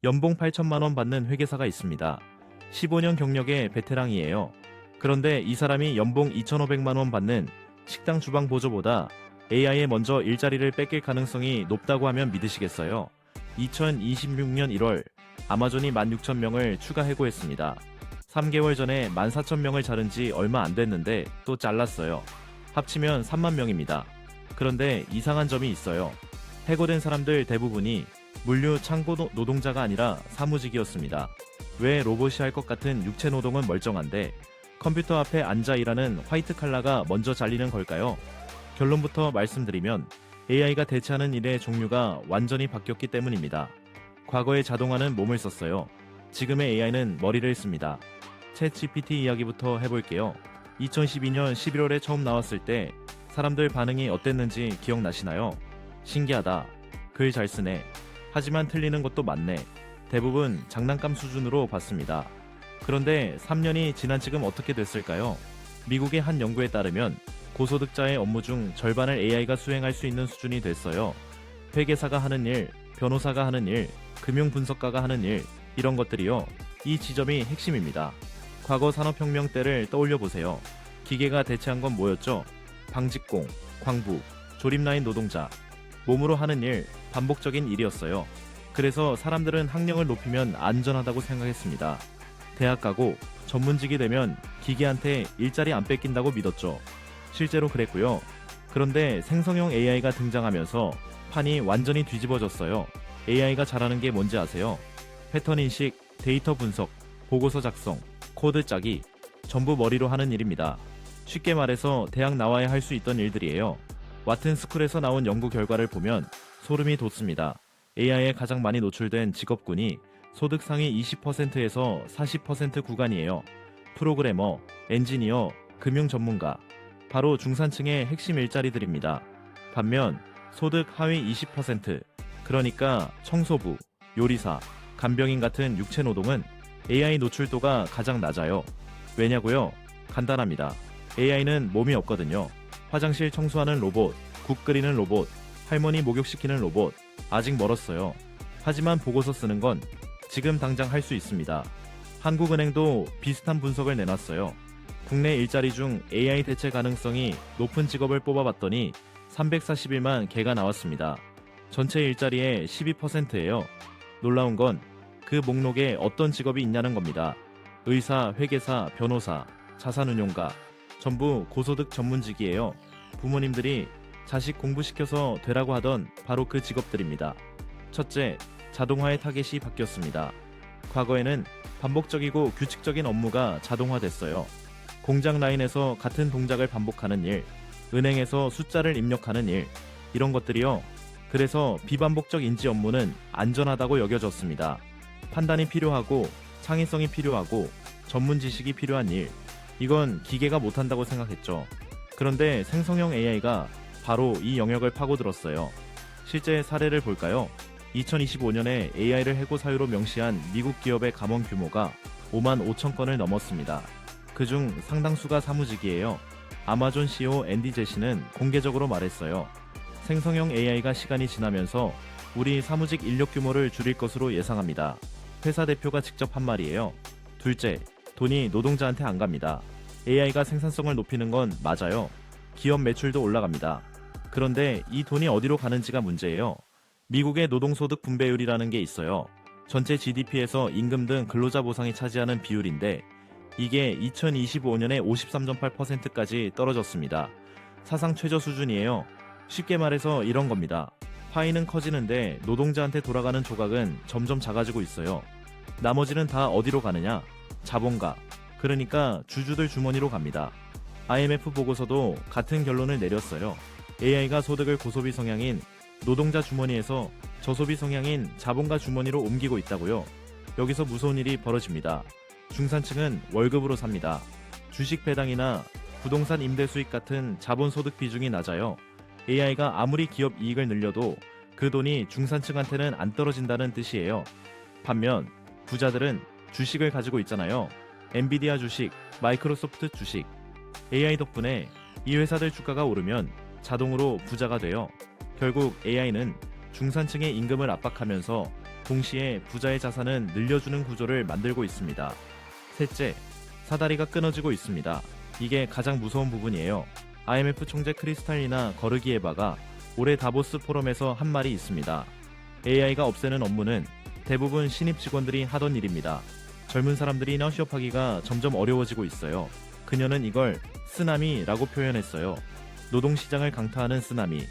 연봉 8천만 원 받는 회계사가 있습니다. 15년 경력의 베테랑이에요. 그런데 이 사람이 연봉 2,500만 원 받는 식당 주방 보조보다 AI에 먼저 일자리를 뺏길 가능성이 높다고 하면 믿으시겠어요? 2026년 1월 아마존이 16,000명을 추가 해고했습니다. 3개월 전에 14,000명을 자른 지 얼마 안 됐는데 또 잘랐어요. 합치면 3만 명입니다. 그런데 이상한 점이 있어요. 해고된 사람들 대부분이 물류 창고 노동자가 아니라 사무직이었습니다. 왜 로봇이 할 것 같은 육체 노동은 멀쩡한데 컴퓨터 앞에 앉아 일하는 화이트 칼라가 먼저 잘리는 걸까요? 결론부터 말씀드리면 AI가 대체하는 일의 종류가 완전히 바뀌었기 때문입니다. 과거에 자동화는 몸을 썼어요. 지금의 AI는 머리를 씁니다. 챗 GPT 이야기부터 해볼게요. 2012년 11월에 처음 나왔을 때 사람들 반응이 어땠는지 기억나시나요? 신기하다. 글 잘 쓰네. 하지만 틀리는 것도 많네. 대부분 장난감 수준으로 봤습니다. 그런데 3년이 지난 지금 어떻게 됐을까요? 미국의 한 연구에 따르면 고소득자의 업무 중 절반을 AI가 수행할 수 있는 수준이 됐어요. 회계사가 하는 일, 변호사가 하는 일, 금융분석가가 하는 일, 이런 것들이요. 이 지점이 핵심입니다. 과거 산업혁명 때를 떠올려 보세요. 기계가 대체한 건 뭐였죠? 방직공, 광부, 조립라인 노동자, 몸으로 하는 일, 반복적인 일이었어요. 그래서 사람들은 학력을 높이면 안전하다고 생각했습니다. 대학 가고 전문직이 되면 기계한테 일자리 안 뺏긴다고 믿었죠. 실제로 그랬고요. 그런데 생성형 AI가 등장하면서 판이 완전히 뒤집어졌어요. AI가 잘하는 게 뭔지 아세요? 패턴 인식, 데이터 분석, 보고서 작성, 코드 짜기, 전부 머리로 하는 일입니다. 쉽게 말해서 대학 나와야 할 수 있던 일들이에요. 와튼 스쿨에서 나온 연구 결과를 보면 소름이 돋습니다. AI에 가장 많이 노출된 직업군이 소득 상위 20%에서 40% 구간이에요. 프로그래머, 엔지니어, 금융 전문가, 바로 중산층의 핵심 일자리들입니다. 반면 소득 하위 20%, 그러니까 청소부, 요리사, 간병인 같은 육체 노동은 AI 노출도가 가장 낮아요. 왜냐고요? 간단합니다. AI는 몸이 없거든요. 화장실 청소하는 로봇, 국 끓이는 로봇, 할머니 목욕시키는 로봇, 아직 멀었어요. 하지만 보고서 쓰는 건 지금 당장 할 수 있습니다. 한국은행도 비슷한 분석을 내놨어요. 국내 일자리 중 AI 대체 가능성이 높은 직업을 뽑아봤더니 341만 개가 나왔습니다. 전체 일자리의 12%예요. 놀라운 건 그 목록에 어떤 직업이 있냐는 겁니다. 의사, 회계사, 변호사, 자산운용가, 전부 고소득 전문직이에요. 부모님들이 자식 공부시켜서 되라고 하던 바로 그 직업들입니다. 첫째, 자동화의 타겟이 바뀌었습니다. 과거에는 반복적이고 규칙적인 업무가 자동화됐어요. 공장 라인에서 같은 동작을 반복하는 일, 은행에서 숫자를 입력하는 일, 이런 것들이요. 그래서 비반복적 인지 업무는 안전하다고 여겨졌습니다. 판단이 필요하고 창의성이 필요하고 전문 지식이 필요한 일, 이건 기계가 못한다고 생각했죠. 그런데 생성형 AI가 바로 이 영역을 파고들었어요. 실제 사례를 볼까요? 2025년에 AI를 해고 사유로 명시한 미국 기업의 감원 규모가 5만 5천 건을 넘었습니다. 그중 상당수가 사무직이에요. 아마존 CEO 앤디 제시는 공개적으로 말했어요. 생성형 AI가 시간이 지나면서 우리 사무직 인력 규모를 줄일 것으로 예상합니다. 회사 대표가 직접 한 말이에요. 둘째, 돈이 노동자한테 안 갑니다. AI가 생산성을 높이는 건 맞아요. 기업 매출도 올라갑니다. 그런데 이 돈이 어디로 가는지가 문제예요. 미국의 노동소득 분배율이라는 게 있어요. 전체 GDP에서 임금 등 근로자 보상이 차지하는 비율인데 이게 2025년에 53.8%까지 떨어졌습니다. 사상 최저 수준이에요. 쉽게 말해서 이런 겁니다. 파이는 커지는데 노동자한테 돌아가는 조각은 점점 작아지고 있어요. 나머지는 다 어디로 가느냐? 자본가, 그러니까 주주들 주머니로 갑니다. IMF 보고서도 같은 결론을 내렸어요. AI가 소득을 고소비 성향인 노동자 주머니에서 저소비 성향인 자본가 주머니로 옮기고 있다고요. 여기서 무서운 일이 벌어집니다. 중산층은 월급으로 삽니다. 주식 배당이나 부동산 임대 수익 같은 자본 소득 비중이 낮아요. AI가 아무리 기업 이익을 늘려도 그 돈이 중산층한테는 안 떨어진다는 뜻이에요. 반면 부자들은 주식을 가지고 있잖아요. 엔비디아 주식, 마이크로소프트 주식. AI 덕분에 이 회사들 주가가 오르면 자동으로 부자가 돼요. 결국 AI는 중산층의 임금을 압박하면서 동시에 부자의 자산은 늘려주는 구조를 만들고 있습니다. 셋째, 사다리가 끊어지고 있습니다. 이게 가장 무서운 부분이에요. IMF 총재 크리스탈리나 거르기에바가 올해 다보스 포럼에서 한 말이 있습니다. AI가 없애는 업무는 대부분 신입 직원들이 하던 일입니다. 젊은 사람들이나 취업하기가 점점 어려워지고 있어요. 그녀는 이걸 쓰나미라고 표현했어요. 노동시장을 강타하는 쓰나미.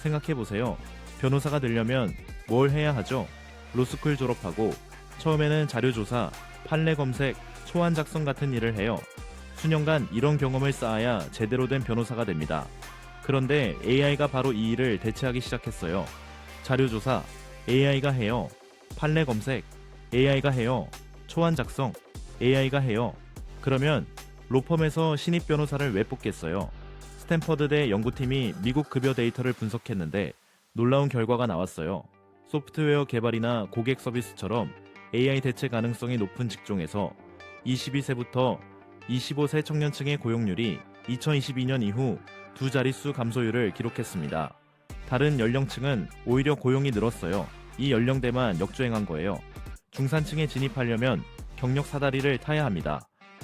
생각해보세요. 변호사가 되려면 뭘 해야 하죠? 로스쿨 졸업하고 처음에는 자료조사, 판례 검색, 초안 작성 같은 일을 해요. 수년간 이런 경험을 쌓아야 제대로 된 변호사가 됩니다. 그런데 AI가 바로 이 일을 대체하기 시작했어요. 자료조사, AI가 해요. 판례 검색, AI가 해요. 초안 작성, AI가 해요. 그러면 로펌에서 신입 변호사를 왜 뽑겠어요? 스탠퍼드대 연구팀이 미국 급여 데이터를 분석했는데 놀라운 결과가 나왔어요. 소프트웨어 개발이나 고객 서비스처럼 AI 대체 가능성이 높은 직종에서 22세부터 25세 청년층의 고용률이 2022년 이후 두 자릿수 감소율을 기록했습니다. 다른 연령층은 오히려 고용이 늘었어요. 이 연령대만 역주행한 거예요. 중산층에 진입하려면 경력 사다리를 타야 합니다.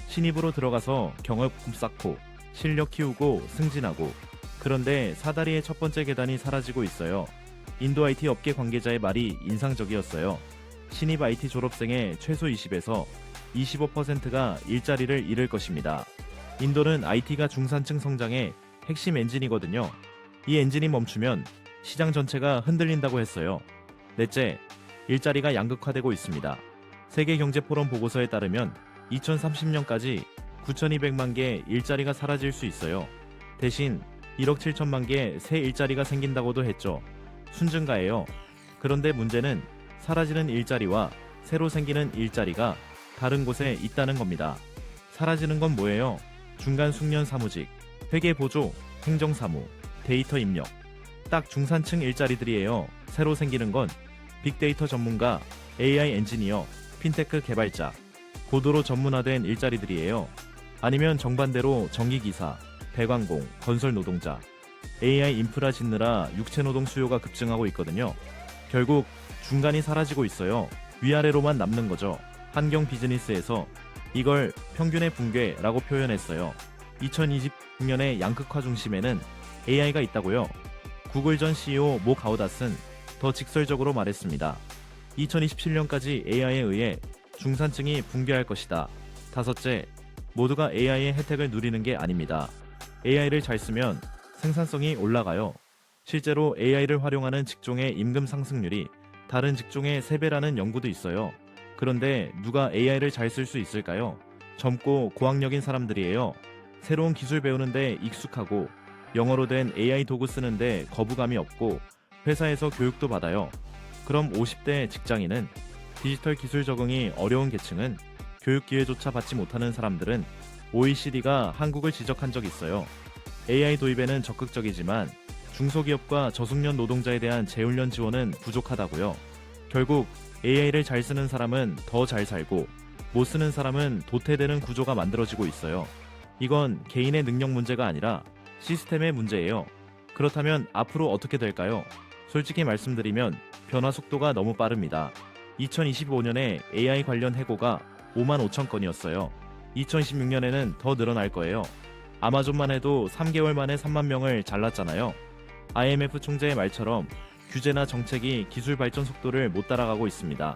신입으로 들어가서 경험 쌓고 실력 키우고 승진하고. 그런데 사다리의 첫 번째 계단이 사라지고 있어요. 인도 IT 업계 관계자의 말이 인상적이었어요. 신입 IT 졸업생의 최소 20에서 25%가 일자리를 잃을 것입니다. 인도는 IT가 중산층 성장의 핵심 엔진이거든요. 이 엔진이 멈추면 시장 전체가 흔들린다고 했어요. 넷째, 일자리가 양극화되고 있습니다. 세계경제포럼 보고서에 따르면 2030년까지 9,200만 개 일자리가 사라질 수 있어요. 대신 1억 7천만 개 새 일자리가 생긴다고도 했죠. 순증가예요. 그런데 문제는 사라지는 일자리와 새로 생기는 일자리가 다른 곳에 있다는 겁니다. 사라지는 건 뭐예요? 중간 숙련 사무직, 회계보조, 행정사무, 데이터 입력. 딱 중산층 일자리들이에요. 새로 생기는 건 빅데이터 전문가, AI 엔지니어, 핀테크 개발자, 고도로 전문화된 일자리들이에요. 아니면 정반대로 전기기사, 배관공, 건설 노동자, AI 인프라 짓느라 육체노동 수요가 급증하고 있거든요. 결국 중간이 사라지고 있어요. 위아래로만 남는 거죠. 환경 비즈니스에서 이걸 평균의 붕괴라고 표현했어요. 2026년의 양극화 중심에는 AI가 있다고요. 구글 전 CEO 모 가우닷은 더 직설적으로 말했습니다. 2027년까지 AI에 의해 중산층이 붕괴할 것이다. 다섯째, 모두가 AI의 혜택을 누리는 게 아닙니다. AI를 잘 쓰면 생산성이 올라가요. 실제로 AI를 활용하는 직종의 임금 상승률이 다른 직종의 3배라는 연구도 있어요. 그런데 누가 AI를 잘 쓸 수 있을까요? 젊고 고학력인 사람들이에요. 새로운 기술 배우는데 익숙하고 영어로 된 AI 도구 쓰는데 거부감이 없고 회사에서 교육도 받아요. 그럼 50대 직장인은, 디지털 기술 적응이 어려운 계층은, 교육 기회조차 받지 못하는 사람들은 OECD가 한국을 지적한 적 있어요. AI 도입에는 적극적이지만 중소기업과 저숙련 노동자에 대한 재훈련 지원은 부족하다고요. 결국 AI를 잘 쓰는 사람은 더 잘 살고 못 쓰는 사람은 도태되는 구조가 만들어지고 있어요. 이건 개인의 능력 문제가 아니라 시스템의 문제예요. 그렇다면 앞으로 어떻게 될까요? 솔직히 말씀드리면 변화 속도가 너무 빠릅니다. 2025년에 AI 관련 해고가 5만 5천 건이었어요. 2026년에는 더 늘어날 거예요. 아마존만 해도 3개월 만에 3만 명을 잘랐잖아요. IMF 총재의 말처럼 규제나 정책이 기술 발전 속도를 못 따라가고 있습니다.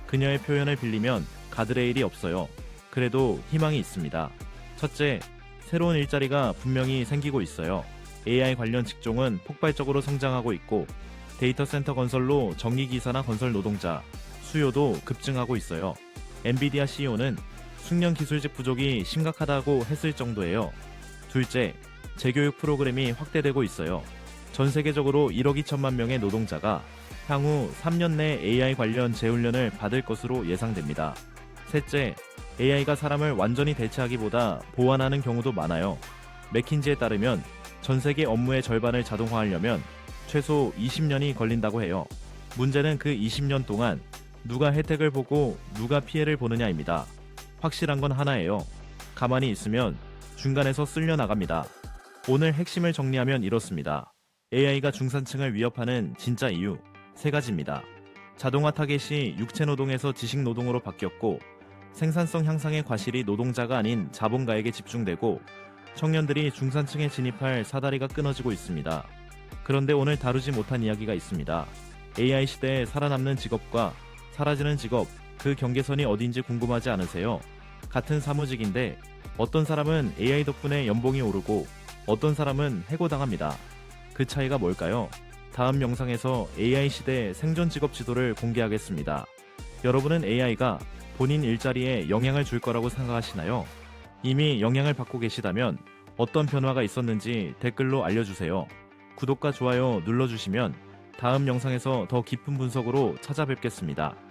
그녀의 표현을 빌리면 가드레일이 없어요. 그래도 희망이 있습니다. 첫째, 새로운 일자리가 분명히 생기고 있어요. AI 관련 직종은 폭발적으로 성장하고 있고 데이터 센터 건설로 전기기사나 건설 노동자 수요도 급증하고 있어요. 엔비디아 CEO는 숙련 기술직 부족이 심각하다고 했을 정도예요. 둘째, 재교육 프로그램이 확대되고 있어요. 전 세계적으로 1억 2천만 명의 노동자가 향후 3년 내 AI 관련 재훈련을 받을 것으로 예상됩니다. 셋째, AI가 사람을 완전히 대체하기보다 보완하는 경우도 많아요. 맥킨지에 따르면 전 세계 업무의 절반을 자동화하려면 최소 20년이 걸린다고 해요. 문제는 그 20년 동안 누가 혜택을 보고 누가 피해를 보느냐입니다. 확실한 건 하나예요. 가만히 있으면 중간에서 쓸려 나갑니다. 오늘 핵심을 정리하면 이렇습니다. AI가 중산층을 위협하는 진짜 이유 3가지입니다. 자동화 타겟이 육체 노동에서 지식 노동으로 바뀌었고 생산성 향상의 과실이 노동자가 아닌 자본가에게 집중되고 청년들이 중산층에 진입할 사다리가 끊어지고 있습니다. 그런데 오늘 다루지 못한 이야기가 있습니다. AI 시대에 살아남는 직업과 사라지는 직업, 그 경계선이 어딘지 궁금하지 않으세요? 같은 사무직인데 어떤 사람은 AI 덕분에 연봉이 오르고 어떤 사람은 해고당합니다. 그 차이가 뭘까요? 다음 영상에서 AI 시대 생존 직업 지도를 공개하겠습니다. 여러분은 AI가 본인 일자리에 영향을 줄 거라고 생각하시나요? 이미 영향을 받고 계시다면 어떤 변화가 있었는지 댓글로 알려주세요. 구독과 좋아요 눌러주시면 다음 영상에서 더 깊은 분석으로 찾아뵙겠습니다.